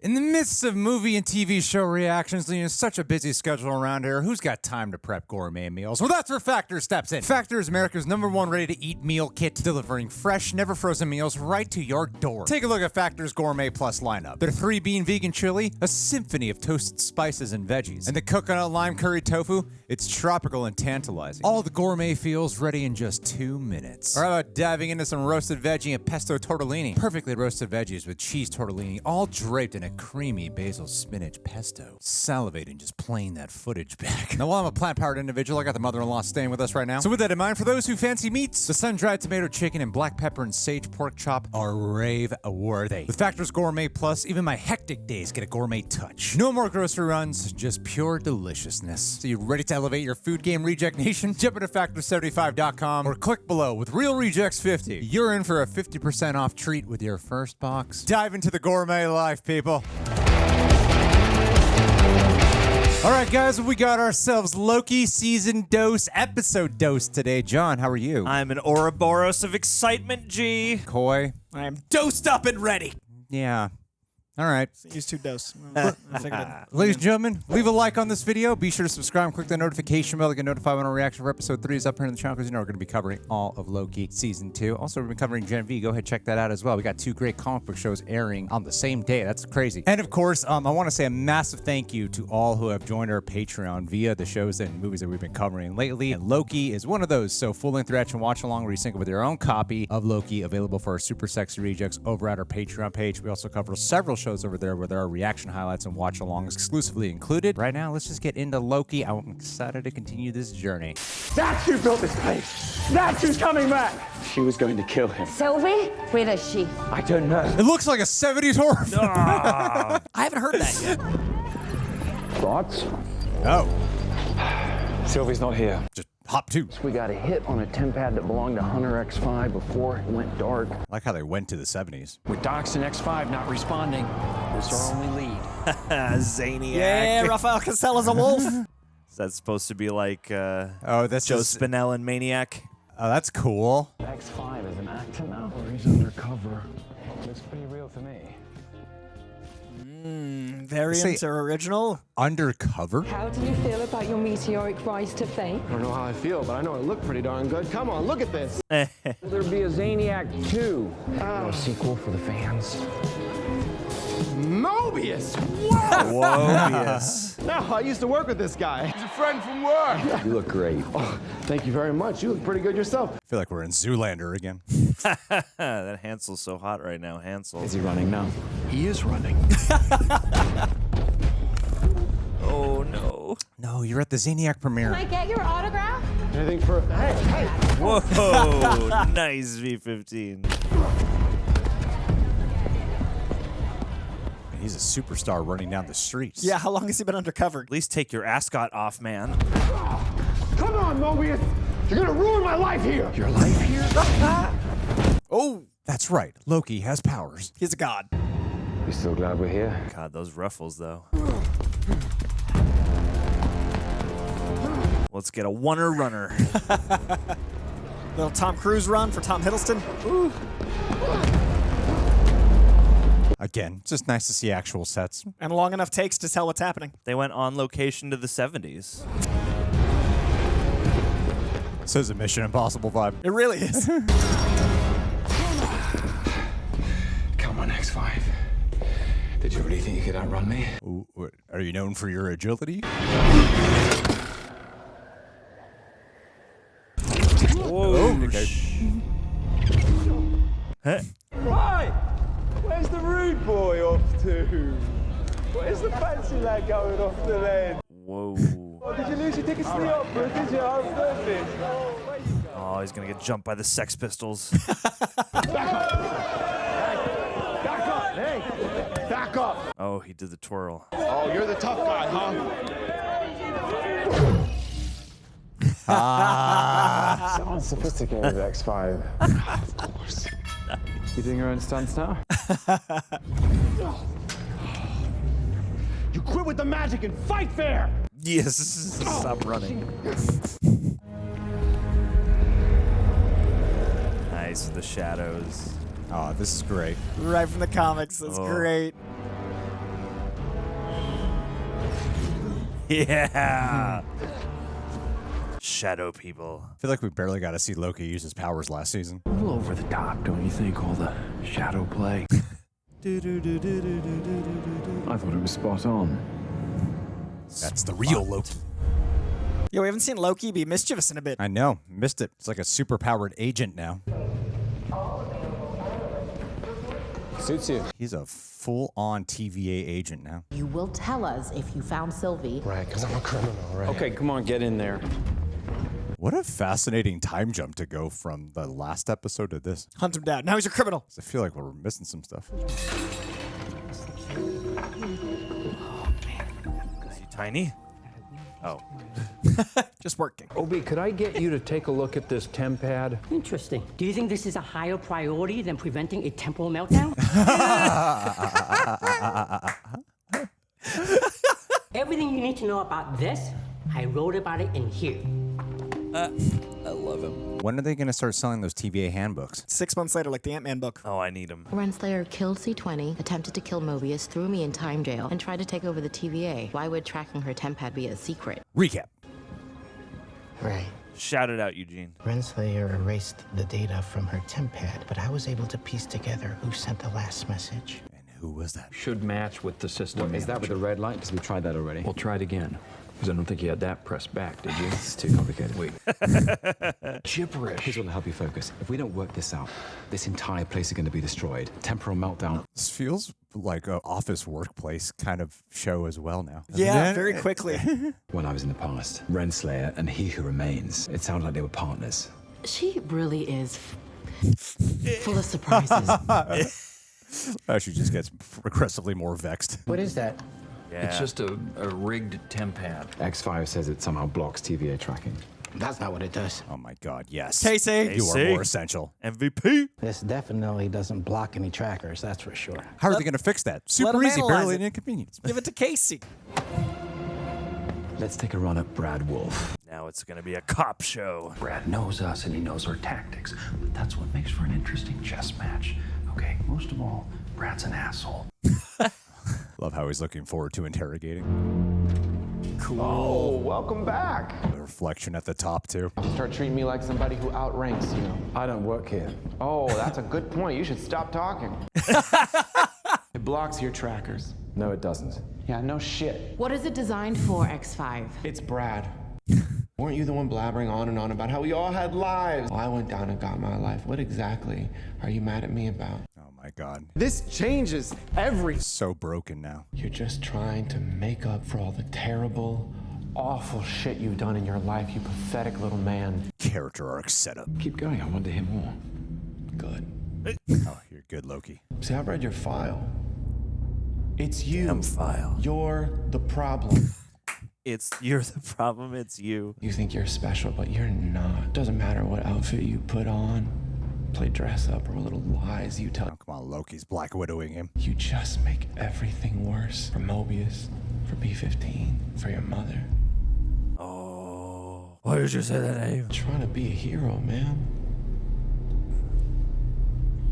In the midst of movie and TV show reactions, such a busy schedule around here, who's got time to prep gourmet meals? Well, that's where Factor steps in. Factor is America's #1 ready-to-eat meal kit, delivering fresh, never-frozen meals right to your door. Take a look at Factor's Gourmet Plus lineup. Their 3-bean vegan chili, a symphony of toasted spices and veggies. And the coconut lime curry tofu, it's tropical and tantalizing. All the gourmet feels ready in just 2 minutes. Or how about diving into some roasted veggie and pesto tortellini? Perfectly roasted veggies with cheese tortellini, all draped in a creamy basil spinach pesto. Salivating just playing that footage back. Now, while I'm a plant-powered individual, I got the mother-in-law staying with us right now. So with that in mind, for those who fancy meats, the sun-dried tomato chicken and black pepper and sage pork chop are rave-worthy. With Factor's Gourmet Plus, even my hectic days get a gourmet touch. No more grocery runs, just pure deliciousness. So you ready to elevate your food game, Reject Nation? Jump into Factor75.com or click below with Real Rejects 50. You're in for a 50% off treat with your first box. Dive into the gourmet life, people. All right, guys, we got ourselves Loki season dose, episode dose today. John, how are you? I'm an Ouroboros of excitement, G. Coy? I am dosed up and ready. Yeah. All right. Use 2 dose. Ladies and gentlemen, leave a like on this video. Be sure to subscribe and click the notification bell to get notified when our reaction for episode 3 is up here in the channel, because we're going to be covering all of Loki season 2. Also, we've been covering Gen V. Go ahead and check that out as well. We got 2 great comic book shows airing on the same day. That's crazy. And of course, I want to say a massive thank you to all who have joined our Patreon via the shows and movies that we've been covering lately. And Loki is one of those. So full-length reaction watch along where you sync with your own copy of Loki, available for our super sexy rejects over at our Patreon page. We also cover several shows over there where there are reaction highlights and watch alongs exclusively included. Right now, let's just get into Loki. I'm excited to continue this journey. That's who built this place. That's who's coming back. She was going to kill him. Sylvie? Where is she? I don't know. It looks like a 70s horror film. I haven't heard that yet. Thoughts? No. Sylvie's not here. Just hop 2. We got a hit on a 10 pad that belonged to Hunter X5 before it went dark. I like how they went to the 70s. With Docs and X5 not responding, was our only lead. Zaniac. Yeah, Rafael Castella's a wolf. Is that supposed to be like Oh, that's Joe just... Spinell and Maniac? Oh, that's cool. X5 is an actor now, or he's undercover. Looks pretty real to me. Variants are original. Undercover? How do you feel about your meteoric rise to fame? I don't know how I feel, but I know I look pretty darn good. Come on, look at this. Will there be a Zaniac 2? A sequel for the fans? Mobius! Whoa, No, I used to work with this guy. He's a friend from work. You look great. Oh, thank you very much. You look pretty good yourself. I feel like we're in Zoolander again. That Hansel's so hot right now, Hansel. Is he running now? He is running. Oh, no. No, you're at the Zaniac premiere. Can I get your autograph? Anything for... Hey! Whoa, nice V15. He's a superstar running down the streets. Yeah, how long has he been undercover? At least take your ascot off, man. Come on, Mobius! You're gonna ruin my life here! Your life here? Oh, that's right. Loki has powers. He's a god. You still glad we're here? God, those ruffles, though. Let's get a oneer runner. Little Tom Cruise run for Tom Hiddleston. Ooh. Again, it's just nice to see actual sets. And long enough takes to tell what's happening. They went on location to the 70s. So it's a Mission Impossible vibe. It really is. Come on, X5. Did you really think you could outrun me? Ooh, are you known for your agility? Whoa. Okay. Huh? Right! Where's the rude boy off to? Where's the fancy lad going off to then? Whoa. Oh, did you lose your tickets to the opera? Did you? Oh, perfect. Oh, where you go? Oh, he's gonna get jumped by the Sex Pistols. Back up! Back up! Hey! Back up! Oh, he did the twirl. Oh, you're the tough guy, huh? Sounds sophisticated, X5. Of course. You doing your own stunts now? You quit with the magic and fight fair! Yes, stop running. Nice with the shadows. Oh, this is great. Right from the comics. That's Oh. great. Yeah. Shadow people. I feel like we barely got to see Loki use his powers last season. A little over the top, don't you think? All the shadow play. I thought it was spot on. That's the real Loki. Yo, we haven't seen Loki be mischievous in a bit. I know. Missed it. It's like a super-powered agent now. Suits you. He's a full-on TVA agent now. You will tell us if you found Sylvie. Right, because I'm a criminal, right? Okay, come on, get in there. What a fascinating time jump to go from the last episode to this. Hunt him down. Now he's a criminal. I feel like we're missing some stuff. Is he tiny? Oh. Just working. Obi, could I get you to take a look at this temp pad? Interesting. Do you think this is a higher priority than preventing a temporal meltdown? Everything you need to know about this, I wrote about it in here. I love him. When are they going to start selling those TVA handbooks? 6 months later, like the Ant-Man book. Oh, I need him. Renslayer killed C20, attempted to kill Mobius, threw me in time jail, and tried to take over the TVA. Why would tracking her temp pad be a secret? Recap. Right. Shout it out, Eugene. Renslayer erased the data from her temp pad, but I was able to piece together who sent the last message. And who was that? Should match with the system. Is that with the red light? Because we tried that already. We'll try it again. Because I don't think you had that pressed back, did you? It's too complicated. Wait. Gibberish. Here's what'll help you focus. If we don't work this out, this entire place is going to be destroyed. Temporal meltdown. This feels like an office workplace kind of show as well now. Yeah, Doesn't it? very quickly. When I was in the past, Renslayer and He Who Remains, it sounded like they were partners. She really is full of surprises. She just gets progressively more vexed. What is that? Yeah. It's just a rigged temp pad. X5 says it somehow blocks TVA tracking. That's not what it does. Oh my God, yes. Casey. You are Casey. more essential. MVP. This definitely doesn't block any trackers, that's for sure. How are they going to fix that? let Super them easy, analyze barely it. an inconvenience. Give it to Casey. Let's take a run at Brad Wolf. Now it's going to be a cop show. Brad knows us and he knows our tactics. But that's what makes for an interesting chess match. Okay, most of all, Brad's an asshole. Love how he's looking forward to interrogating. Oh, welcome back. The reflection at the top, too. Start treating me like somebody who outranks you. I don't work here. Oh, that's a good point. You should stop talking. It blocks your trackers. No, it doesn't. Yeah, no shit. What is it designed for, X5? It's Brad. Weren't you the one blabbering on and on about how we all had lives? Well, I went down and got my life. What exactly are you mad at me about? Oh my God. This changes everything. So broken now. You're just trying to make up for all the terrible, awful shit you've done in your life, you pathetic little man. Character arc setup. Keep going, I want to hear more. Good. Oh, you're good, Loki. See, I've read your file. It's you. Damn file. You're the problem. You're the problem. It's you. You think you're special, but you're not. Doesn't matter what outfit you put on, play dress up, or what little lies you tell. Oh, come on, Loki's Black Widowing him. You just make everything worse. For Mobius, for B-15, for your mother. Oh. Why did you say that name? Trying to be a hero, man.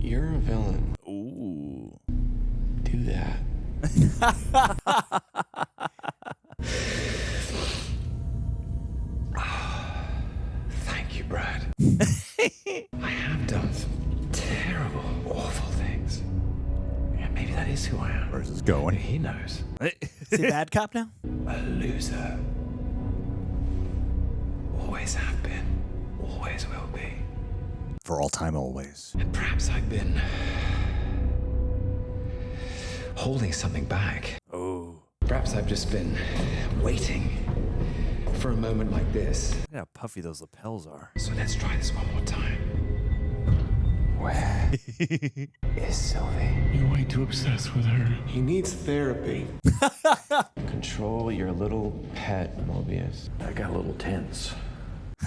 You're a villain. Ooh. Do that. Thank you, Brad. I have done some terrible, awful things. Yeah, maybe that is who I am. Where's this going? He knows. Is he bad cop now? A loser. Always have been. Always will be. For all time, always. And perhaps I've been holding something back. Oh. Perhaps I've just been waiting for a moment like this. Look how puffy those lapels are. So let's try this one more time. Where is Sylvie? You're way too obsessed with her. He needs therapy. Control your little pet, Mobius. I got a little tense.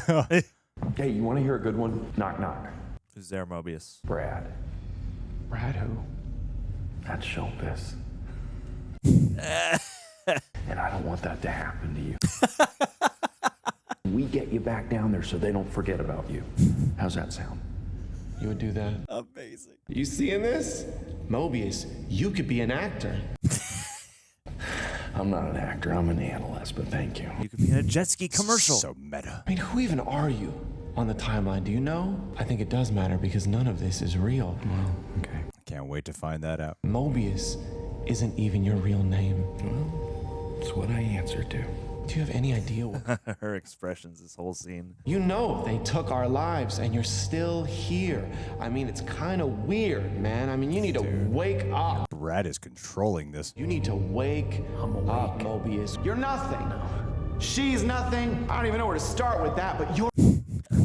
Hey, you want to hear a good one? Knock, knock. Who's there, Mobius? Brad. Brad who? That's showbiz. And I don't want that to happen to you. We get you back down there so they don't forget about you. How's that sound? You would do that? Amazing. You seeing this? Mobius, you could be an actor. I'm not an actor, I'm an analyst, but thank you. You could be in a jet ski commercial. So meta. I mean, who even are you on the timeline? Do you know? I think it does matter because none of this is real. Well, okay. Can't wait to find that out. Mobius isn't even your real name. Well, it's what I answer to. Do you have any idea what? Her expressions, this whole scene. You know they took our lives and you're still here. I mean, it's kind of weird, man. I mean, you need to wake up. Brad is controlling this. You need to wake up, Mobius. You're nothing. No. She's nothing. I don't even know where to start with that, but you're...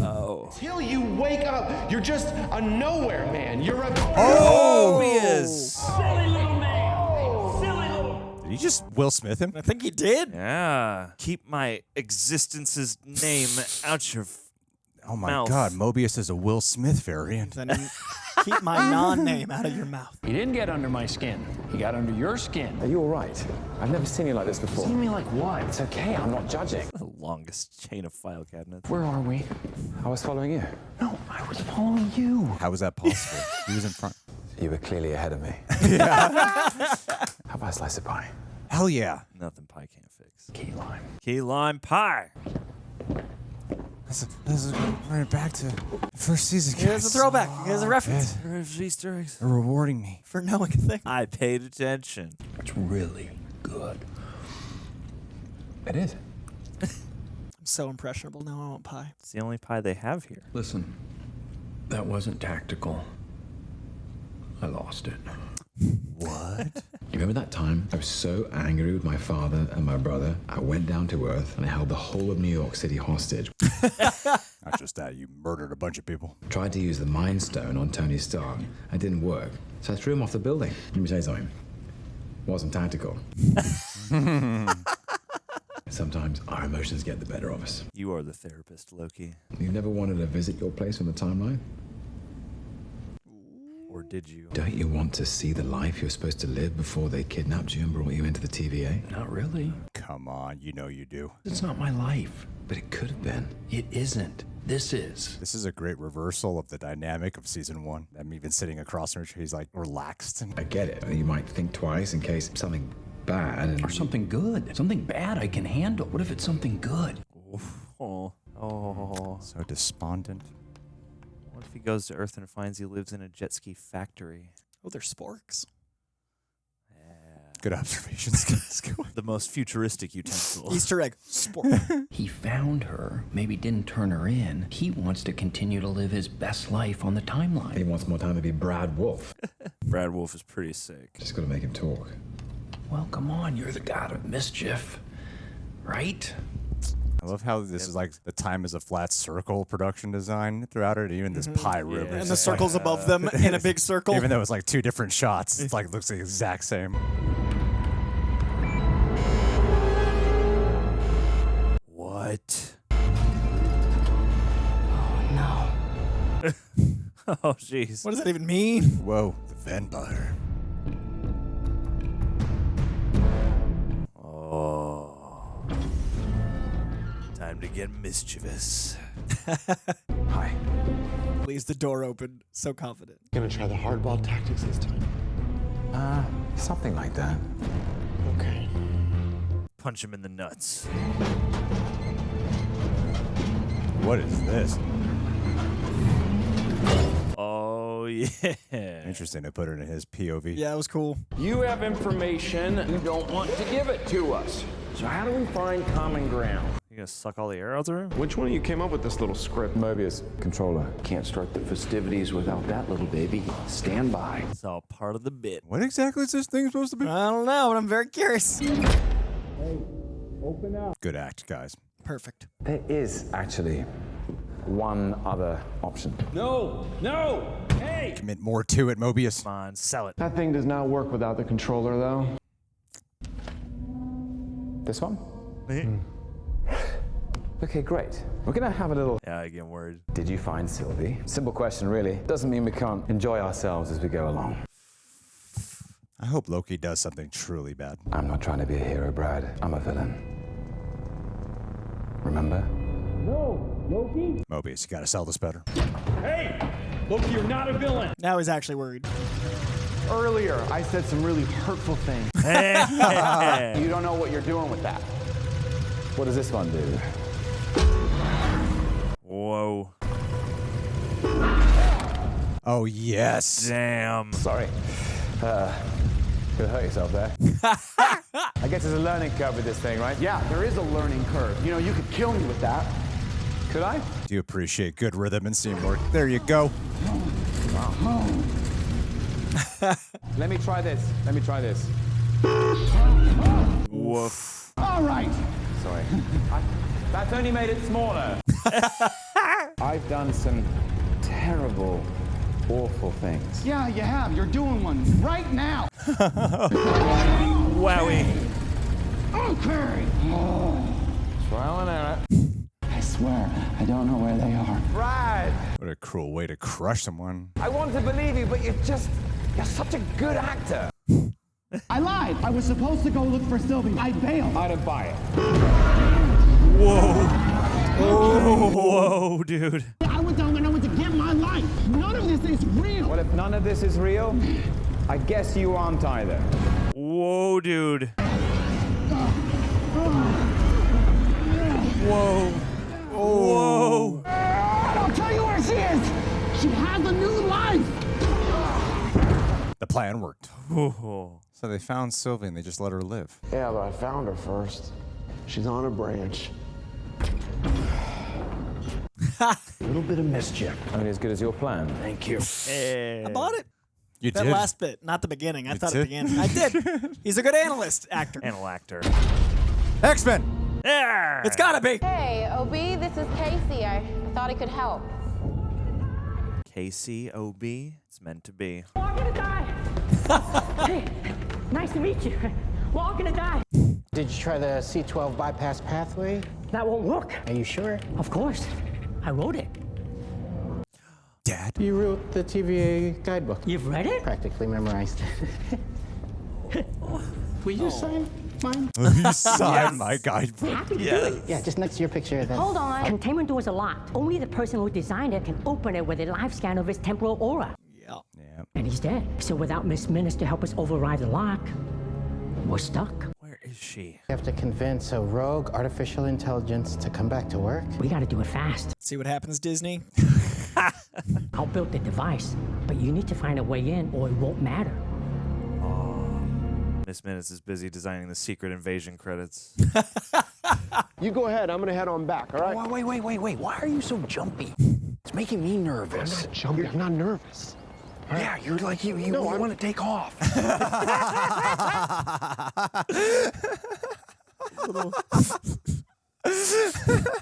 Oh. Till you wake up, you're just a nowhere man. You're a... Mobius! Silly little man! Silly little... Did he just Will Smith him? I think he did. Yeah. Keep my existence's name out your Oh my mouth. God, Mobius is a Will Smith variant. Then keep my non-name out of your mouth. He didn't get under my skin. He got under your skin. Are you all right? I've never seen you like this before. See me like what? It's okay, I'm not judging. The longest chain of file cabinets. Where are we? I was following you. No, I was following you. How was that possible? He was in front. You were clearly ahead of me. How about a slice of pie? Hell yeah. Nothing pie can't fix. Key lime. Key lime pie. This is right back to the first season. Here's a throwback. Here's a reference. There's Easter eggs. They're rewarding me. For knowing a thing. I paid attention. It's really good. It is. I'm so impressionable now. I want pie. It's the only pie they have here. Listen, that wasn't tactical. I lost it. What? You remember that time I was so angry with my father and my brother, I went down to Earth and I held the whole of New York City hostage. Not just that, you murdered a bunch of people. Tried to use the Mind Stone on Tony Stark. It didn't work. So I threw him off the building. Let me say something. Wasn't tactical. Sometimes our emotions get the better of us. You are the therapist, Loki. You've never wanted to visit your place on the timeline? Or did you? Don't you want to see the life you're supposed to live before they kidnapped you and brought you into the TVA? Not really. Come on, you know you do. It's not my life. But it could have been. It isn't. This is. This is a great reversal of the dynamic of season 1. I'm even sitting across from her. He's like relaxed. And I get it. You might think twice in case something bad and... Or something good. Something bad I can handle. What if it's something good? Oh. so despondent. What if he goes to Earth and finds he lives in a jet ski factory? Oh, they're sporks. Good observations, guys. The most futuristic utensil. Easter egg. Sport. He found her, maybe didn't turn her in. He wants to continue to live his best life on the timeline. He wants more time to be Brad Wolf. Brad Wolf is pretty sick. Just gotta make him talk. Well, come on, you're the god of mischief, right? I love how this is like the time is a flat circle production design throughout it. Even this pie room. And the circles above them in a big circle. Even though it's like 2 different shots, it's like looks the exact same. What? Oh, no. Oh, jeez. What does that even mean? Whoa, the vampire. Oh. Time to get mischievous. Hi. Leaves the door open. So confident. Gonna try the hardball tactics this time. Something like that. Okay. Punch him in the nuts. What is this? Oh, yeah. Interesting to put it in his POV. Yeah, it was cool. You have information. You don't want to give it to us. So how do we find common ground? You gonna suck all the air out of him? Which one of you came up with this little script? Mobius, controller. Can't start the festivities without that little baby. Stand by. It's all part of the bit. What exactly is this thing supposed to be? I don't know, but I'm very curious. Open up. Good act, guys. Perfect. There is actually one other option. No, no, hey! Commit more to it, Mobius. Come on, sell it. That thing does not work without the controller, though. This one? Okay, great. We're gonna have a little... Yeah, I get worried. Did you find Sylvie? Simple question, really. Doesn't mean we can't enjoy ourselves as we go along. I hope Loki does something truly bad. I'm not trying to be a hero, Brad. I'm a villain. Remember? No, Loki! Mobius, you gotta sell this better. Hey! Loki, you're not a villain! Now he's actually worried. Earlier, I said some really hurtful things. You don't know what you're doing with that. What does this one do? Whoa. Oh, yes. Damn. Sorry. Could hurt yourself there. I guess there's a learning curve with this thing, right? Yeah, there is a learning curve. You know, you could kill me with that. Could I? Do you appreciate good rhythm and teamwork? There you go. Let me try this. Let me try this. Woof. All right. Sorry. That's only made it smaller. I've done some terrible, awful things. Yeah, you have. You're doing one right now. Wowie. Okay. Trial and error. I swear, I don't know where they are. Brad! What a cruel way to crush someone. I want to believe you, but you're such a good actor. I lied. I was supposed to go look for Sylvie. I bailed. I don't buy it. Whoa. Whoa, dude. I went down and I went to get my life. None of this is real. Well, if none of this is real, I guess you aren't either. Whoa, dude. Whoa. Whoa. I'll tell you where she is. She has a new life. The plan worked. Whoa. So they found Sylvie and they just let her live. Yeah, but I found her first. She's on a branch. A little bit of mischief. Only as good as your plan. Thank you. I bought it. You That did? last bit, not the beginning. I thought at did? the beginning. I did. He's a good analyst, actor. Anal actor. X-Men! Yeah. It's gotta be. Hey, OB, this is Casey. I thought I could help. KCOB. It's meant to be. We're all gonna die. Hey, nice to meet you. We're all gonna die. Did you try the C12 bypass pathway? That won't work. Are you sure? Of course. I wrote it. Dad? You wrote the TVA guidebook. You've read it? Practically memorized. Will you sign mine? You signed my guidebook. Happy to do it. Yeah, just next to your picture. Then. Hold on. Containment doors are locked. Only the person who designed it can open it with a live scan of his temporal aura. Yeah. And he's dead. So without Miss Minutes to help us override the lock, we're stuck. Where is she? You have to convince a rogue artificial intelligence to come back to work. We gotta do it fast. See what happens, Disney? I'll build the device, but you need to find a way in or it won't matter. Miss Minutes is busy designing the secret invasion credits. You go ahead. I'm gonna head on back, all right? Wait. Why are you so jumpy? It's making me nervous. I'm not jumpy. I'm not nervous. Yeah, you're like, you want to take off.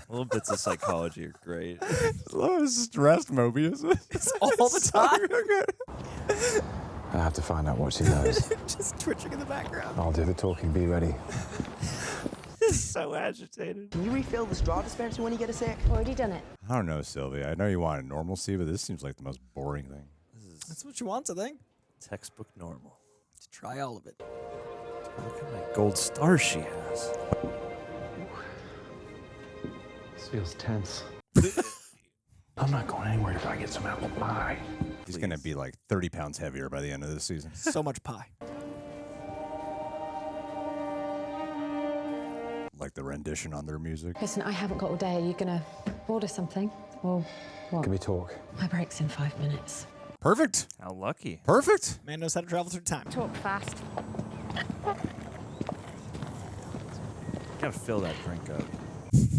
Little bits of psychology are great. Love is stressed, Mobius. It's all the time. I have to find out what she knows. Just twitching in the background. I'll do the talking. Be ready. So agitated. Can you refill the straw dispenser when you get a sec? Already done it. I don't know, Sylvia. I know you wanted normalcy, but this seems like the most boring thing. That's what you want, I think. Textbook normal. To try all of it. Look at my gold star she has. This feels tense. I'm not going anywhere if I get some apple pie. He's going to be like 30 pounds heavier by the end of this season. So much pie. Like the rendition on their music. Listen, I haven't got all day. Are you gonna order something? Or what? Can we talk? My break's in 5 minutes. Perfect. How lucky. Perfect. Man knows how to travel through time. Talk fast. Gotta fill that drink up.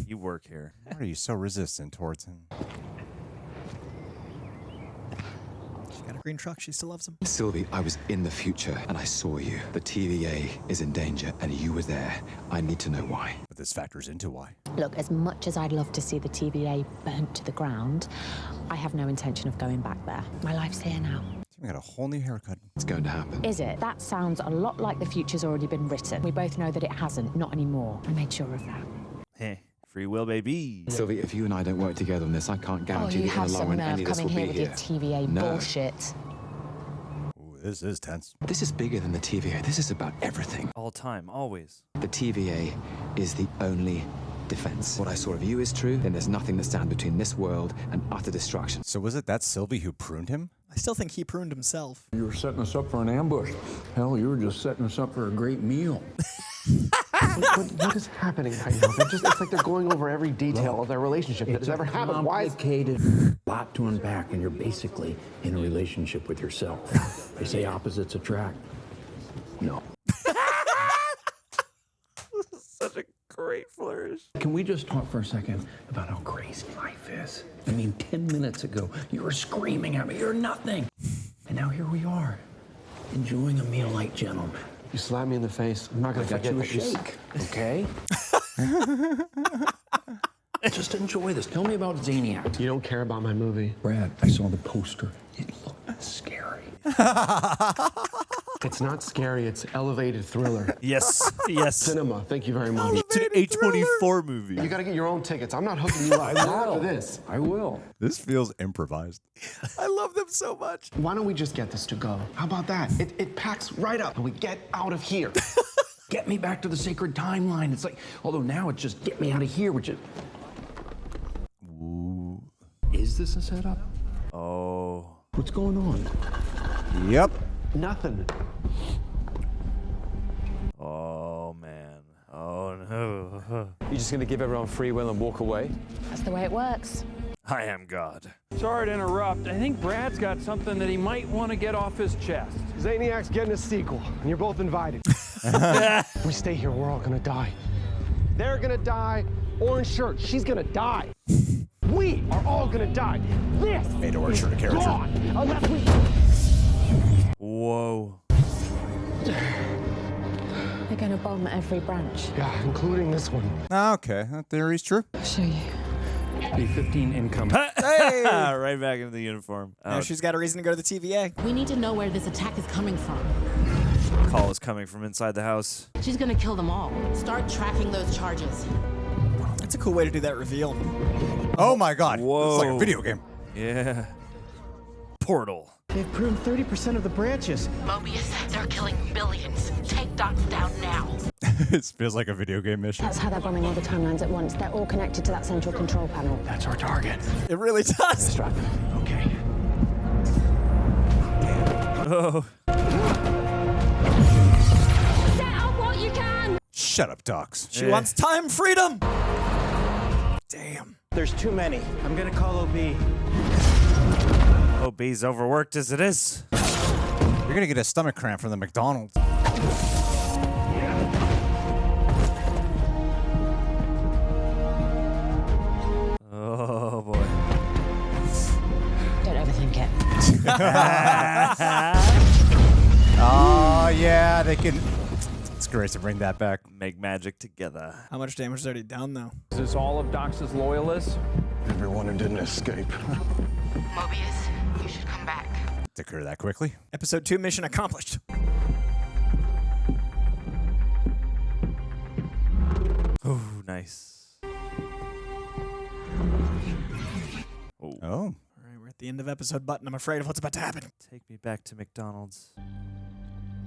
You work here. Why are you so resistant towards him? She got a green truck. She still loves him. Sylvie, I was in the future and I saw you. The TVA is in danger and you were there. I need to know why. But this factors into why. Look, as much as I'd love to see the TVA burnt to the ground, I have no intention of going back there. My life's here now. We got a whole new haircut. It's going to happen. Is it? That sounds a lot like the future's already been written. We both know that it hasn't, not anymore. I made sure of that. Heh. Free will, baby. Sylvie, if you and I don't work together on this, I can't guarantee you that in have the long some run nerve any of this will coming be here here. with your TVA No. bullshit. Ooh, this is tense. This is bigger than the TVA. This is about everything. All time, always. The TVA is the only defense. What I saw of you is true, then there's nothing that stands between this world and utter destruction. So was it that Sylvie who pruned him? I still think he pruned himself. You were setting us up for an ambush. Hell, you were just setting us up for a great meal. What is happening right now? It's like they're going over every detail of their relationship that has ever happened. Why is... complicated lot to unpack, and you're basically in a relationship with yourself. They say opposites attract. No. Such a great flourish. Can we just talk for a second about how crazy life is? I mean, 10 minutes ago, you were screaming at me, you're nothing. And now here we are, enjoying a meal like gentlemen. You slapped me in the face. I'm not going to forget you a that you shake, okay? Just enjoy this. Tell me about Zaniac. You don't care about my movie. Brad, I saw the poster. It looked scary. It's not scary. It's elevated thriller. Yes, yes. Cinema. Thank you very much. It's an A24 movie. You got to get your own tickets. I'm not hooking you up. After this. I will. This feels improvised. I love them so much. Why don't we just get this to go? How about that? It packs right up and we get out of here. Get me back to the sacred timeline. It's like, although now it's just get me out of here, which is... Ooh. Is this a setup? Oh. What's going on? Yep. Nothing. Oh, man. Oh, no. You just gonna give everyone free will and walk away? That's the way it works. I am God. Sorry to interrupt. I think Brad's got something that he might want to get off his chest. Zaniac's getting a sequel, and you're both invited. If we stay here, we're all gonna die. They're gonna die. Orange shirt, she's gonna die. We are all gonna die. This Made orange shirt a character. gone unless we... Whoa. They're going to bomb every branch. Yeah, including this one. Okay, that theory's true. I'll show you. B-15 income. Hey! Right back into the uniform. Now she's got a reason to go to the TVA. We need to know where this attack is coming from. Call is coming from inside the house. She's gonna kill them all. Start tracking those charges. That's a cool way to do that reveal. Oh my god. Whoa. It's like a video game. Yeah. Portal. They've pruned 30% of the branches. Mobius, they're killing billions. Take Dots down now. It feels like a video game mission. That's how they're bombing all the timelines at once. They're all connected to that central control panel. That's our target. It really does. Distract them. Okay. Oh. Set up what you can! Shut up, Docs. She wants time freedom. Damn. There's too many. I'm gonna call OB. OB's overworked as it is. You're gonna get a stomach cramp from the McDonald's. Oh boy. Don't overthink it. Oh yeah, they can. It's great to bring that back. Make magic together. How much damage is already done, though? Is this all of Dox's loyalists? Everyone who didn't escape. Mobius, you should come back. Took her that quickly. Episode 2 mission accomplished. Oh, nice. Oh. All right, we're at the end of episode button. I'm afraid of what's about to happen. Take me back to McDonald's.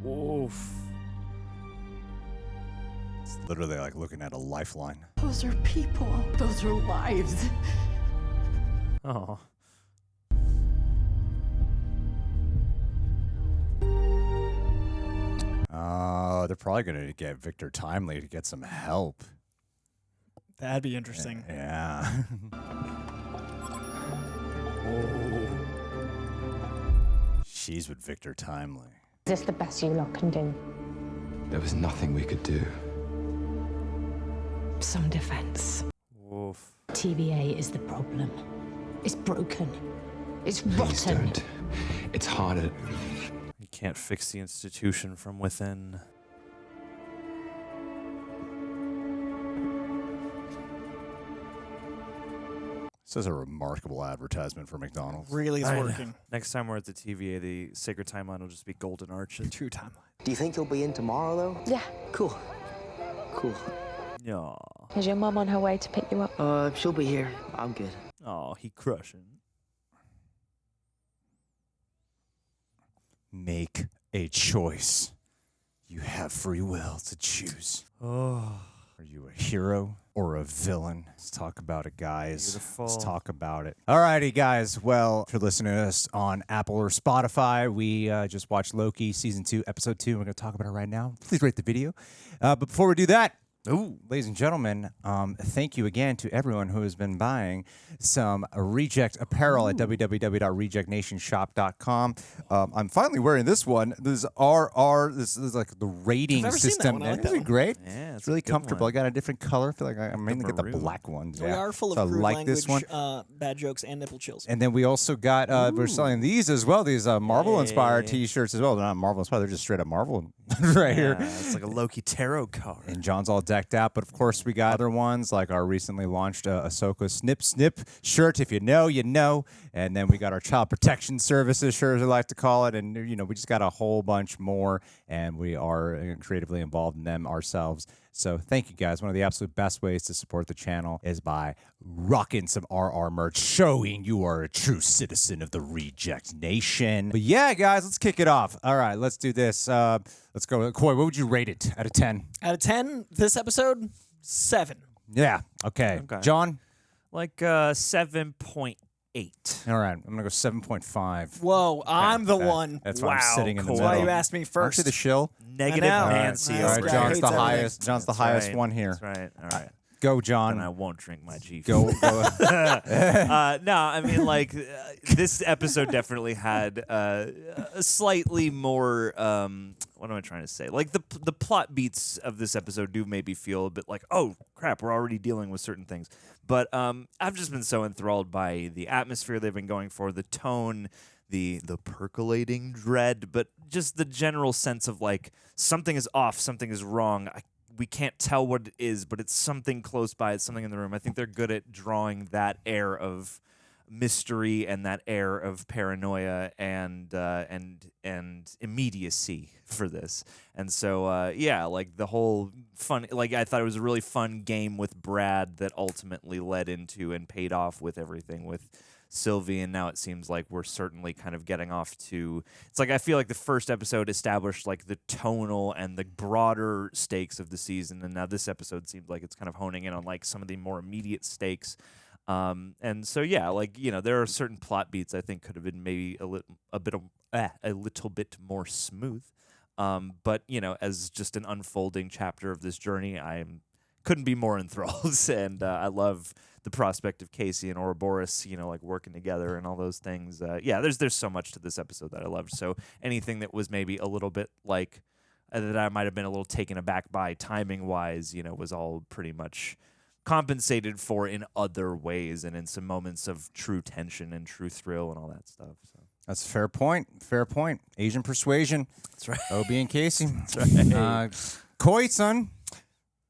Oof. It's literally like looking at a lifeline. Those are people. Those are lives. Oh. They're probably gonna get Victor Timely to get some help. That'd be interesting. Yeah. She's with Victor Timely. Is this the best you lot can do? There was nothing we could do. Some defense. Woof. TVA is the problem. It's broken. It's Please rotten. don't. It's harder. You can't fix the institution from within. This is a remarkable advertisement for McDonald's. Really is I know. working. Next time we're at the TVA, the sacred timeline will just be Golden Arches. 2 timeline. Do you think you'll be in tomorrow, though? Yeah. Cool. Cool. Yeah. Is your mum on her way to pick you up? She'll be here. I'm good. Oh, he crushing. Make a choice. You have free will to choose. Oh. Are you a hero or a villain? Let's talk about it, guys. Beautiful. Let's talk about it. Alrighty, guys. Well, if you're listening to us on Apple or Spotify, we just watched Loki Season 2, Episode 2. We're going to talk about it right now. Please rate the video. But before we do that, ladies and gentlemen, thank you again to everyone who has been buying some Reject apparel at www.rejectnationshop.com. I'm finally wearing this one. This is RR. This is like the rating system. Isn't it great? Yeah, it's really comfortable. I got a different color. I feel like I mainly get the black ones. We Yeah. are full So of I crude like language, this one. bad jokes, and nipple chills. And then we also got, we're selling these as well, these Marvel-inspired T-shirts as well. They're not Marvel-inspired, they're just straight up Marvel right here. It's like a Loki tarot card. And John's all decked out, but of course we got other ones, like our recently launched Ahsoka Snip Snip shirt. If you know, you know. And then we got our Child Protection Services shirt, as we like to call it. And, you know, we just got a whole bunch more, and we are creatively involved in them ourselves. So thank you, guys. One of the absolute best ways to support the channel is by rocking some RR merch, showing you are a true citizen of the Reject Nation. But yeah, guys, let's kick it off. All right, let's do this. Let's go. Coy, what would you rate it out of 10? Out of 10, this episode, 7. Yeah. Okay. John? Like 7.8. All right. I'm going to go 7.5. Whoa, I'm the one. That's why I'm sitting in the That's middle. why you asked me Aren't first. you the shill? Negative Nancy. All right, over John's here. the highest. John's the highest one here. That's right. All right. Go, John. Then I won't drink my G. Go. No, I mean, like, this episode definitely had a slightly more, what am I trying to say? Like, the plot beats of this episode do maybe feel a bit like, oh, crap, we're already dealing with certain things. But I've just been so enthralled by the atmosphere they've been going for, the tone, the percolating dread, but just the general sense of, like, something is off, something is wrong. We can't tell what it is, but it's something close by. It's something in the room. I think they're good at drawing that air of mystery and that air of paranoia and immediacy for this. And so, yeah, like the whole fun. Like I thought it was a really fun game with Brad that ultimately led into and paid off with everything with Sylvie, and now it seems like we're certainly kind of getting off to, it's like I feel like the first episode established like the tonal and the broader stakes of the season, and now this episode seems like it's kind of honing in on like some of the more immediate stakes. And so yeah, like, you know, there are certain plot beats I think could have been maybe a little bit more smooth. But you know, as just an unfolding chapter of this journey, couldn't be more enthralled, and I love the prospect of Casey and Ouroboros, you know, like working together and all those things. Yeah, there's so much to this episode that I loved. So anything that was maybe a little bit like that I might have been a little taken aback by timing wise, you know, was all pretty much compensated for in other ways and in some moments of true tension and true thrill and all that stuff. So. That's a fair point. Fair point. Asian persuasion. That's right. Obie and Casey. That's right. Coy, son.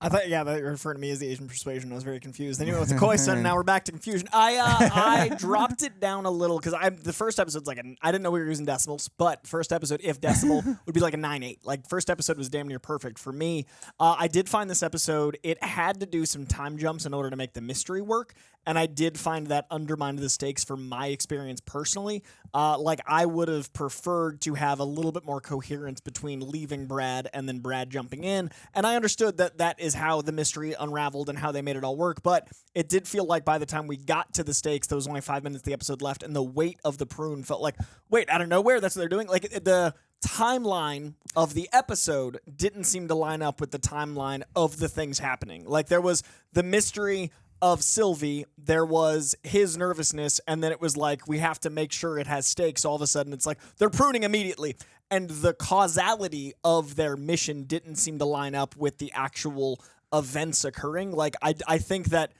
I thought, yeah, that you were referring to me as the Asian persuasion. I was very confused. Then you went with the Coy son, and now we're back to confusion. I dropped it down a little because the first episode's like I didn't know we were using decimals, but first episode, if decimal, would be like a 9.8. Like first episode was damn near perfect for me. I did find this episode, it had to do some time jumps in order to make the mystery work. And I did find that undermined the stakes from my experience personally. Like I would have preferred to have a little bit more coherence between leaving Brad and then Brad jumping in. And I understood that that is how the mystery unraveled and how they made it all work. But it did feel like by the time we got to the stakes, there was only 5 minutes of the episode left. And the weight of the prune felt like, wait, out of nowhere, that's what they're doing? Like the timeline of the episode didn't seem to line up with the timeline of the things happening. Like there was the mystery of Sylvie, there was his nervousness, and then it was like, we have to make sure it has stakes. All of a sudden, it's like, they're pruning immediately. And the causality of their mission didn't seem to line up with the actual events occurring. Like, I think that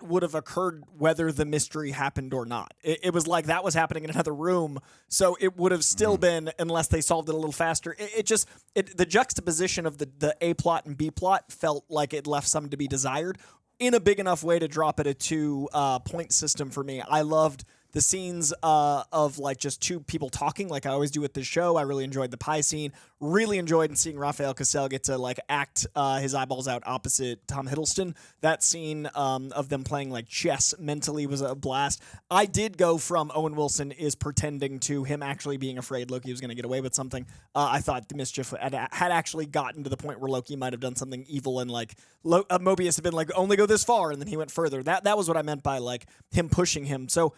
would have occurred whether the mystery happened or not. It was like that was happening in another room, so it would have still been, unless they solved it a little faster. The juxtaposition of the A plot and B plot felt like it left some to be desired, in a big enough way to drop it a 2 point system for me. I loved the scenes of like just two people talking, like I always do with this show. I really enjoyed the pie scene. Really enjoyed seeing Raphael Cassell get to like act his eyeballs out opposite Tom Hiddleston. That scene of them playing like chess mentally was a blast. I did go from Owen Wilson is pretending to him actually being afraid Loki was going to get away with something. I thought the mischief had actually gotten to the point where Loki might have done something evil, and like Mobius had been like, only go this far, and then he went further. That was what I meant by like him pushing him. So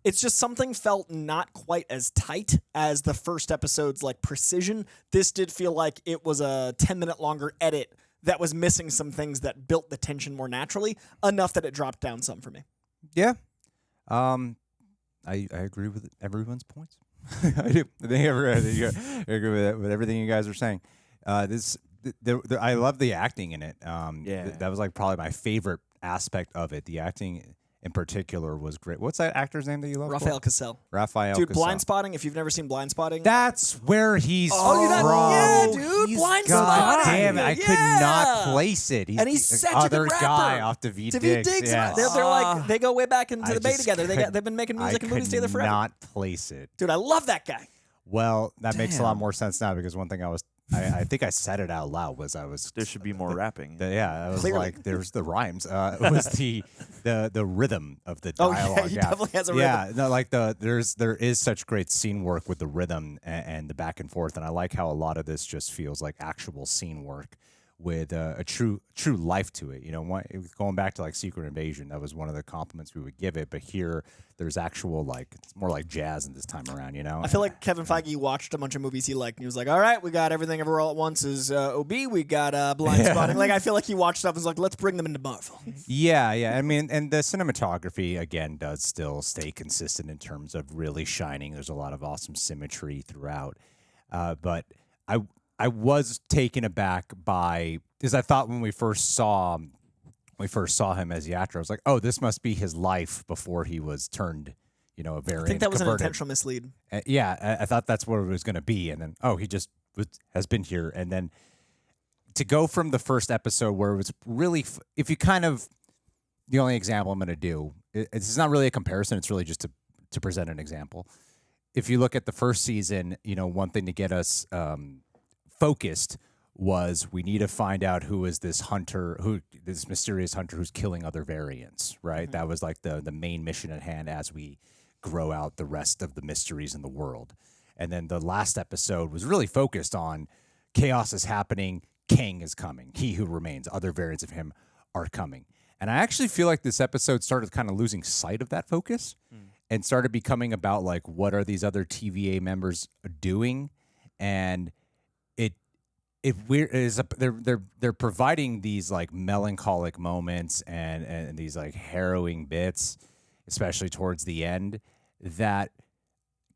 it's just something felt not quite as tight as the first episode's like precision. This did feel like it was a 10-minute longer edit that was missing some things that built the tension more naturally, enough that it dropped down some for me. Yeah. I agree with everyone's points. I do. I think I agree with everything you guys are saying. I love the acting in it. That was like probably my favorite aspect of it. The acting in particular was great. What's that actor's name that you love? Raphael Cassell. Raphael Dude, Cassell. Blind Spotting, if you've never seen Blind Spotting. That's where he's from. Yeah, dude. Blind Spotting. Damn it. I could not place it. He's such a other good rapper. guy off to V. Diggs. Yes. They're like, they go way back into the Bay together. They've been making music and movies together forever. I could not place it. Dude, I love that guy. Well, that makes a lot more sense now, because one thing I think I said it out loud there should be more rapping. I was Clearly. like, there's the rhymes. It was the rhythm of the dialogue. Oh, yeah, he definitely has a rhythm. Yeah, no, like there is such great scene work with the rhythm and the back and forth, and I like how a lot of this just feels like actual scene work with a true life to it. You know, going back to like Secret Invasion, that was one of the compliments we would give it, but here there's actual it's more like jazz in this time around. You know, I feel like Kevin Feige watched a bunch of movies he liked, and he was like, "All right, we got Everything Everywhere All at Once is OB. We got Blind Spotting." Like, I feel like he watched stuff and was like, "Let's bring them into Marvel." Yeah. I mean, and the cinematography again does still stay consistent in terms of really shining. There's a lot of awesome symmetry throughout, but I was taken aback by, because I thought when we first saw him as the actor, I was like, oh, this must be his life before he was turned, a variant. I think that was converted. an intentional mislead. I thought that's what it was going to be, and then he just has been here, and then to go from the first episode where it was really, if you kind of, the only example I'm going to do, it's not really a comparison, it's really just to present an example. If you look at the first season, one thing to get us focused was we need to find out who is this mysterious hunter who's killing other variants, right? Mm-hmm. That was like the main mission at hand as we grow out the rest of the mysteries in the world. And then the last episode was really focused on chaos is happening, Kang is coming, he who remains, other variants of him are coming. And I actually feel like this episode started kind of losing sight of that focus and started becoming about like, what are these other TVA members doing? And they're providing these like melancholic moments and these like harrowing bits, especially towards the end, that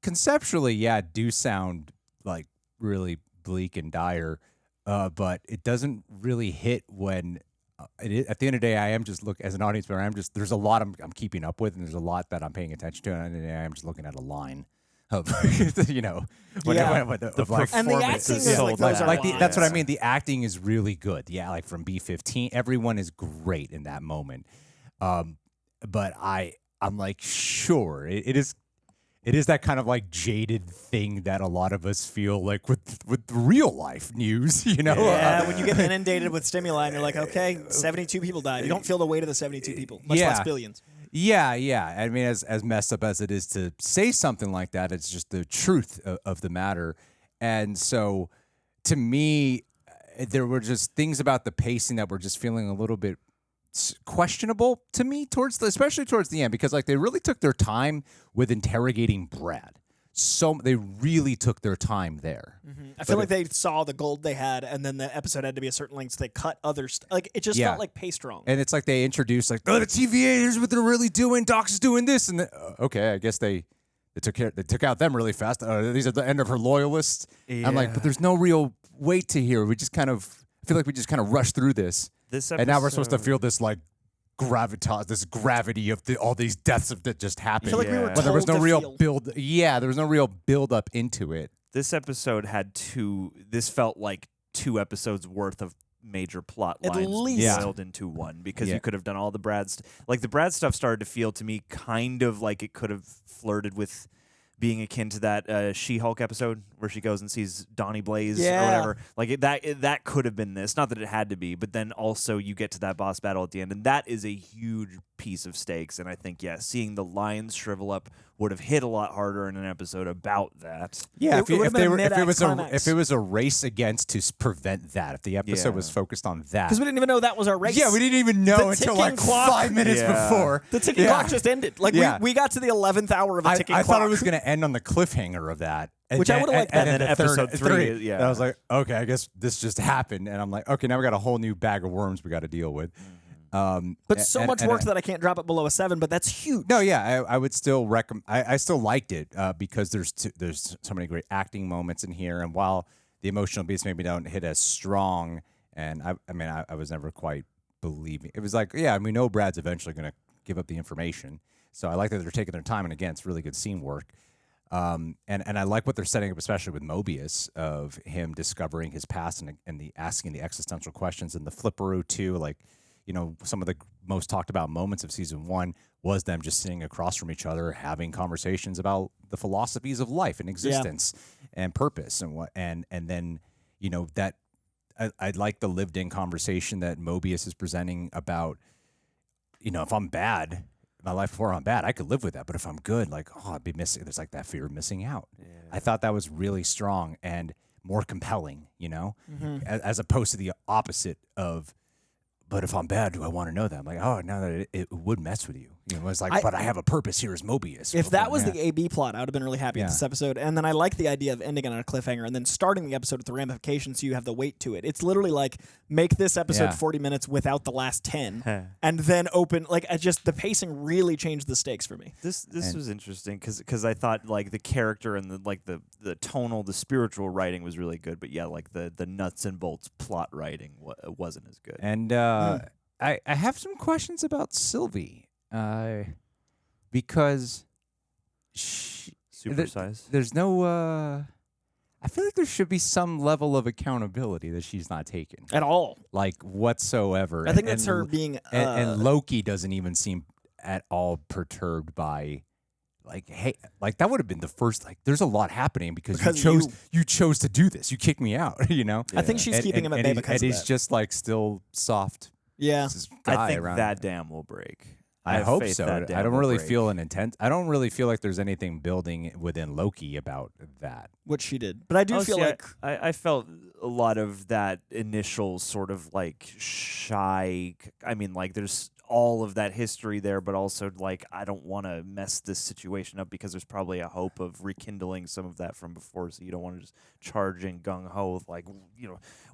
conceptually, do sound like really bleak and dire, but it doesn't really hit when at the end of the day, I am just as an audience member, there's a lot I'm keeping up with, and there's a lot that I'm paying attention to, and I'm just looking at a line. Of and the acting is like those are that's what I mean. The acting is really good. Yeah, like from B-15, everyone is great in that moment. But I'm like, sure, it is that kind of like jaded thing that a lot of us feel like with real life news, Yeah, when you get inundated with stimuli and you're like, okay, 72 people died. You don't feel the weight of the 72 people, much less billions. Yeah. I mean, as messed up as it is to say something like that, it's just the truth of the matter. And so, to me, there were just things about the pacing that were just feeling a little bit questionable to me, especially towards the end, because like they really took their time with interrogating Brad. So they really took their time there. Mm-hmm. I feel like they saw the gold they had, and then the episode had to be a certain length, so they cut others. Like it just felt like paced wrong. And it's like they introduced like, oh, the TVA, here's what they're really doing. Doc's is doing this, and okay, I guess they took out them really fast. These are the end of her loyalists. Yeah. I'm like, but there's no real weight to here. We just kind of feel like we just kind of rushed through this. And now we're supposed to feel this like gravitas, this gravity of all these deaths that just happened. I feel like we were but there was no real build. Yeah, there was no real build up into it. This episode this felt like 2 episodes worth of major plot At lines least. boiled into one, because you could have done all the like the Brad stuff started to feel to me kind of like it could have flirted with being akin to that She-Hulk episode where she goes and sees Donnie Blaze or whatever. Like that could have been this. Not that it had to be, but then also you get to that boss battle at the end, and that is a huge piece of stakes. And I think, seeing the lions shrivel up would have hit a lot harder in an episode about that. Yeah, if it was a race against to prevent that, if the episode was focused on that, because we didn't even know that was our race. Yeah, we didn't even know until like 5 minutes before the ticking clock just ended. Like we got to the 11th hour of a ticking clock. I thought it was going to end on the cliffhanger of that, which I would have liked. And then episode three. And I was like, okay, I guess this just happened, and I'm like, okay, now we got a whole new bag of worms we got to deal with. But so much work that I can't drop it below a 7. But that's huge. No, yeah, I would still recommend. I still liked it because there's so many great acting moments in here, and while the emotional beats maybe don't hit as strong, and I was never quite believing. It was like, we know Brad's eventually going to give up the information, so I like that they're taking their time, and again, it's really good scene work. And I like what they're setting up, especially with Mobius, of him discovering his past and the asking the existential questions, and the flipperoo too, like. Some of the most talked about moments of season 1 was them just sitting across from each other, having conversations about the philosophies of life and existence and purpose and then that I like the lived in conversation that Mobius is presenting about, if I'm bad, my life before I'm bad, I could live with that. But if I'm good, like, I'd be missing. There's like that fear of missing out. Yeah. I thought that was really strong and more compelling, as opposed to the opposite of. But if I'm bad, do I want to know that? I'm like, oh, no, that it would mess with you. It's like, but I have a purpose here as Mobius. If that was the AB plot, I would have been really happy with this episode. And then I like the idea of ending on a cliffhanger and then starting the episode with the ramifications so you have the weight to it. It's literally like, make this episode 40 minutes without the last 10 and then open. Like, the pacing really changed the stakes for me. This was interesting because I thought, like, the character and the tonal, the spiritual writing was really good. But, like, the nuts and bolts plot writing wasn't as good. And I have some questions about Sylvie. Because there's no I feel like there should be some level of accountability that she's not taking at all, like whatsoever. I think that's her being and Loki doesn't even seem at all perturbed by like, hey, like that would have been the first, like there's a lot happening because you chose to do this, you kicked me out. I think she's keeping him at bay because he's just like still soft. I think that dam will break. I hope so. I don't really feel I don't really feel like there's anything building within Loki about that. What she did. But I do feel like I felt a lot of that initial sort of like shy. I mean, like there's all of that history there, but also like I don't want to mess this situation up because there's probably a hope of rekindling some of that from before. So you don't want to just charge in gung ho with like,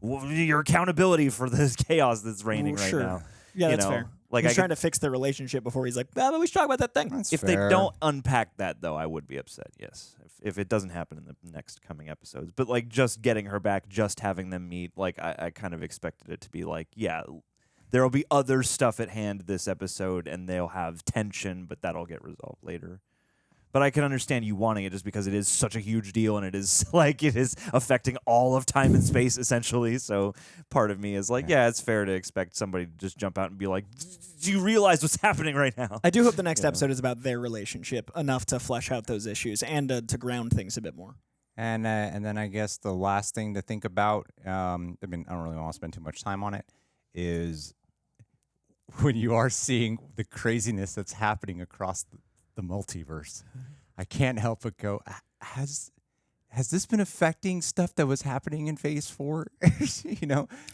your accountability for this chaos that's reigning right now. Yeah, that's fair. Like he's trying to fix their relationship before he's like, but we should talk about that thing. That's if fair. they don't unpack that, though, I would be upset, yes. If it doesn't happen in the next coming episodes. But, like, just getting her back, just having them meet, like, I kind of expected it to be like, there will be other stuff at hand this episode, and they'll have tension, but that'll get resolved later. But I can understand you wanting it just because it is such a huge deal and it is like it is affecting all of time and space essentially. So part of me is like, it's fair to expect somebody to just jump out and be like, do you realize what's happening right now? I do hope the next episode is about their relationship enough to flesh out those issues and to ground things a bit more. And then I guess the last thing to think about, I don't really want to spend too much time on it, is when you are seeing the craziness that's happening across the multiverse, I can't help but go, has this been affecting stuff that was happening in Phase 4?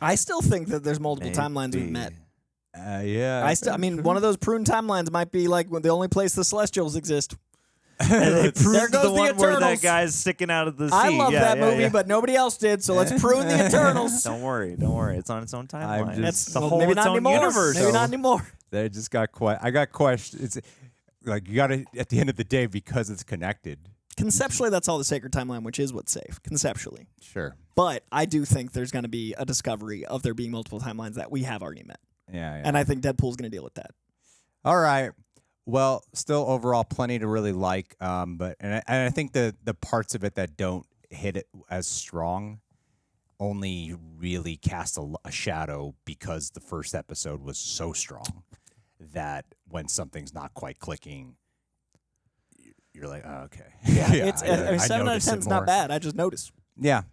I still think that there's multiple timelines we've met. I mean, one of those prune timelines might be like the only place the Celestials exist. And they proved goes the one the where that guy's sticking out of the sea. I love that movie, but nobody else did, so let's prune the Eternals. Don't worry. It's on its own timeline. It's the whole maybe its not own anymore. universe. Maybe not anymore. They just got I got questions. It's like you got to, at the end of the day, because it's connected. Conceptually, that's all the sacred timeline, which is what's safe. Conceptually. Sure. But I do think there's going to be a discovery of there being multiple timelines that we have already met. Yeah. And I think Deadpool's going to deal with that. All right. Well, still overall plenty to really like, but I think the parts of it that don't hit it as strong, only really cast a shadow because the first episode was so strong that when something's not quite clicking, you're like, oh, okay. Yeah, I 7 out of notice it 10 is not more. bad. I just noticed. Yeah.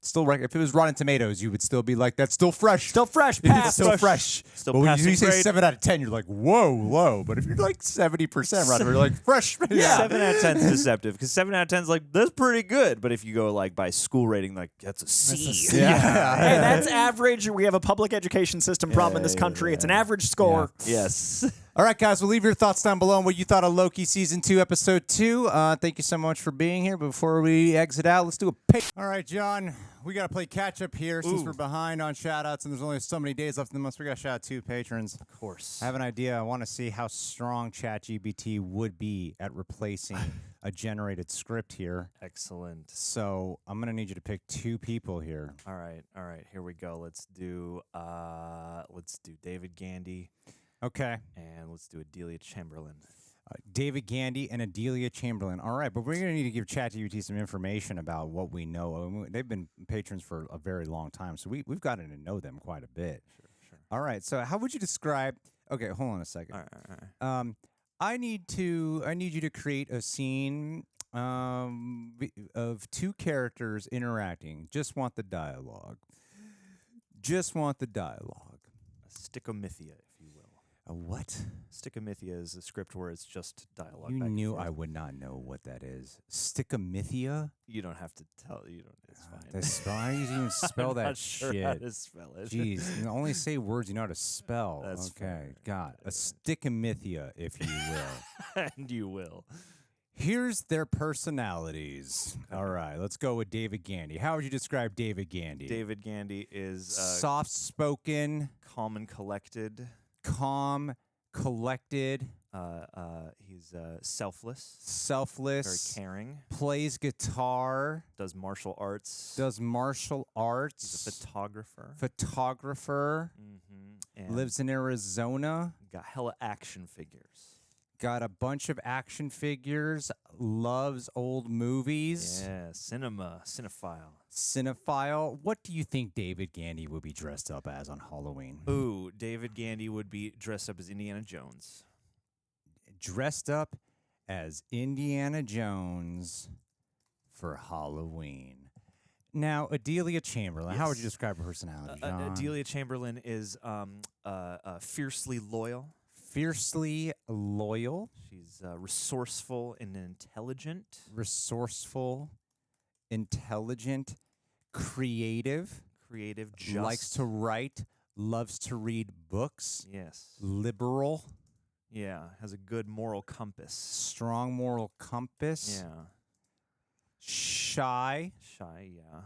Still, if it was Rotten Tomatoes, you would still be like, "That's still fresh, Still fresh, it's pass. still fresh." Still but when passing you say grade. 7 out of 10, you're like, "Whoa, low." But if you're like 70% Rotten, you're like, "Fresh." Yeah. 7 out of 10 is deceptive because 7 out of 10 is like, that's pretty good. But if you go like by school rating, like that's a C. Yeah. Hey, that's average. We have a public education system problem in this country. It's an average score. Yes. All right, guys, we'll leave your thoughts down below on what you thought of Loki Season 2, Episode 2. Thank you so much for being here. But before we exit out, let's do a pick. All right, John, we got to play catch-up here since we're behind on shout-outs, and there's only so many days left in the month. We got to shout out 2 patrons. Of course. I have an idea. I want to see how strong ChatGPT would be at replacing a generated script here. Excellent. So I'm going to need you to pick 2 people here. All right. Here we go. Let's do David Gandy. Okay. And let's do Adelia Chamberlain. David Gandy and Adelia Chamberlain. All right, but we're going to need to give ChatGPT some information about what we know. I mean, they've been patrons for a very long time, so we've gotten to know them quite a bit. Sure. All right, so how would you describe? Okay, hold on a second. All right. I need you to create a scene of 2 characters interacting. Just want the dialogue. Stickomythia, if you will. A what? Stickomythia is a script where it's just dialogue. You back and knew forth. I would not know what that is. Stickomythia? You don't have to tell. You don't. It's fine. Why do you even spell I'm that not sure shit? how to spell it. Jeez, you only say words you know how to spell. That's okay, fair. God, a stickomythia, if you will. And you will. Here's their personalities. All right, let's go with David Gandy. How would you describe David Gandy? David Gandy is soft-spoken, calm and collected. He's selfless, very caring, plays guitar, does martial arts. He's a photographer. And lives in Arizona. Got hella action figures. Got a bunch of action figures. Loves old movies. Yeah, cinephile. What do you think David Gandy would be dressed up as on Halloween? Ooh, David Gandy would be dressed up as Indiana Jones. Dressed up as Indiana Jones for Halloween. Now, Adelia Chamberlain, how would you describe her personality, John? Adelia Chamberlain is fiercely loyal. Fiercely loyal. She's resourceful and intelligent. Creative, just. Likes to write, loves to read books. Yes. Liberal. Yeah, has a good moral compass. Strong moral compass. Yeah. Shy, yeah.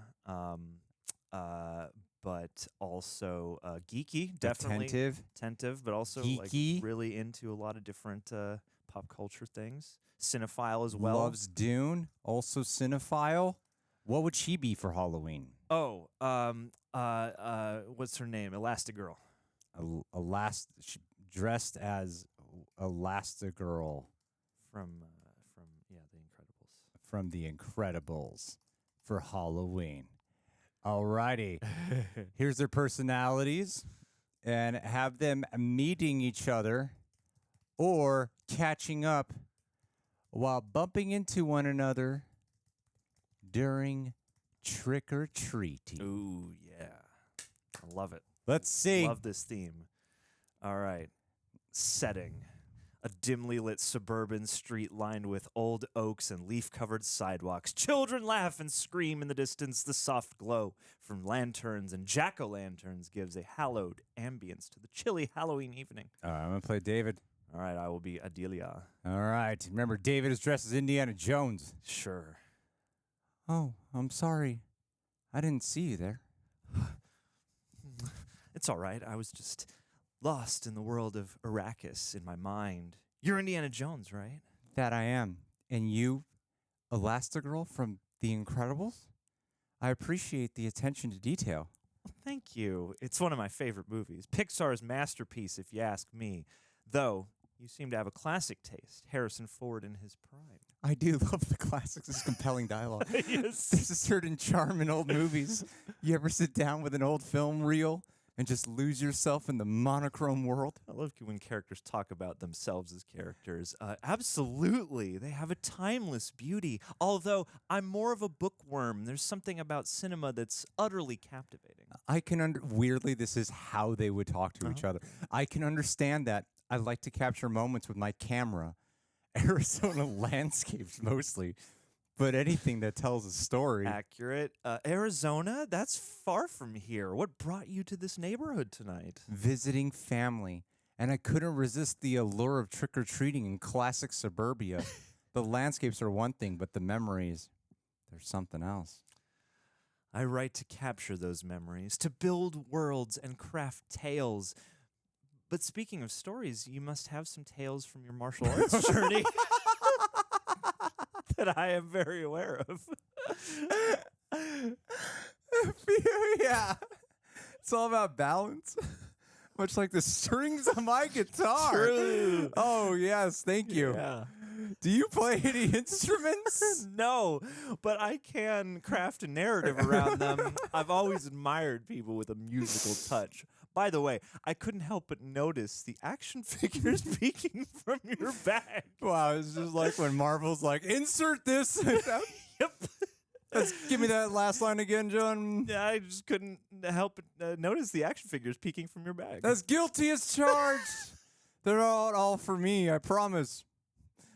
But also geeky, definitely attentive, but also geeky. Like really into a lot of different pop culture things. Cinephile as well. Loves Dune, also cinephile. What would she be for Halloween? Oh, what's her name? Elastigirl. Dressed as Elastigirl from The Incredibles. From The Incredibles for Halloween. Alrighty. Here's their personalities, and have them meeting each other or catching up while bumping into one another during trick-or-treating. Ooh, yeah. I love it. Let's see. Love this theme. All right. Setting. A dimly lit suburban street lined with old oaks and leaf-covered sidewalks. Children laugh and scream in the distance. The soft glow from lanterns and jack-o'-lanterns gives a hallowed ambience to the chilly Halloween evening. All right, I'm going to play David. All right, I will be Adelia. All right. Remember, David is dressed as Indiana Jones. Sure. Oh, I'm sorry. I didn't see you there. It's all right. I was just lost in the world of Arrakis in my mind. You're Indiana Jones, right? That I am. And you, Elastigirl from The Incredibles? I appreciate the attention to detail. Well, thank you. It's one of my favorite movies. Pixar's masterpiece, if you ask me. Though, You seem to have a classic taste. Harrison Ford in his prime. I do love the classics. This is compelling dialogue. Yes. There's a certain charm in old movies. You ever sit down with an old film reel and just lose yourself in the monochrome world? I love when characters talk about themselves as characters. Absolutely. They have a timeless beauty. Although I'm more of a bookworm. There's something about cinema that's utterly captivating. I can weirdly, this is how they would talk to each other. I can understand that. I like to capture moments with my camera. Arizona landscapes mostly, but anything that tells a story. Accurate. Arizona? That's far from here. What brought you to this neighborhood tonight? Visiting family. And I couldn't resist the allure of trick-or-treating in classic suburbia. The landscapes are one thing, but the memories, they're something else. I write to capture those memories, to build worlds and craft tales. But speaking of stories, you must have some tales from your martial arts journey that I am very aware of. Yeah. It's all about balance. Much like the strings on my guitar. True. Oh, yes. Thank you. Yeah. Do you play any instruments? No, but I can craft a narrative around them. I've always admired people with a musical touch. By the way, I couldn't help but notice the action figures peeking from your bag. Wow, it's just like when Marvel's like, insert this. Yep. Give me that last line again, John. Yeah, I just couldn't help but notice the action figures peeking from your bag. That's guilty as charged. They're all for me, I promise.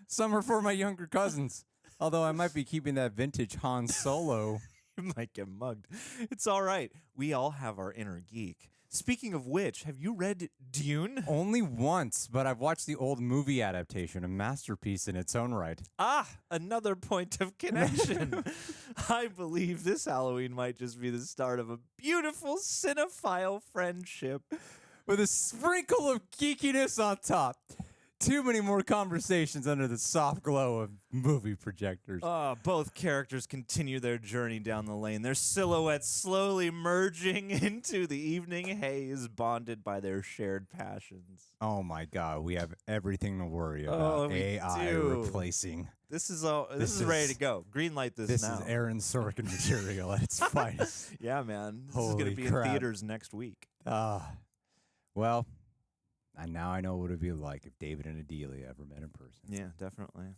Some are for my younger cousins. Although I might be keeping that vintage Han Solo. You might get mugged. It's all right. We all have our inner geek. Speaking of which, have you read Dune? Only once, but I've watched the old movie adaptation, a masterpiece in its own right. Ah, another point of connection. I believe this Halloween might just be the start of a beautiful cinephile friendship. With a sprinkle of geekiness on top. Too many more conversations under the soft glow of movie projectors. Both characters continue their journey down the lane, their silhouettes slowly merging into the evening haze, bonded by their shared passions. Oh my God, we have everything to worry about. Oh, we AI do. replacing. This is ready to go. Green light this now. This is Aaron Sorkin material at its finest. Yeah, man. This is Holy going to be crap. in theaters next week. Well, and now I know what it would be like if David and Adelia ever met in person. Yeah, definitely.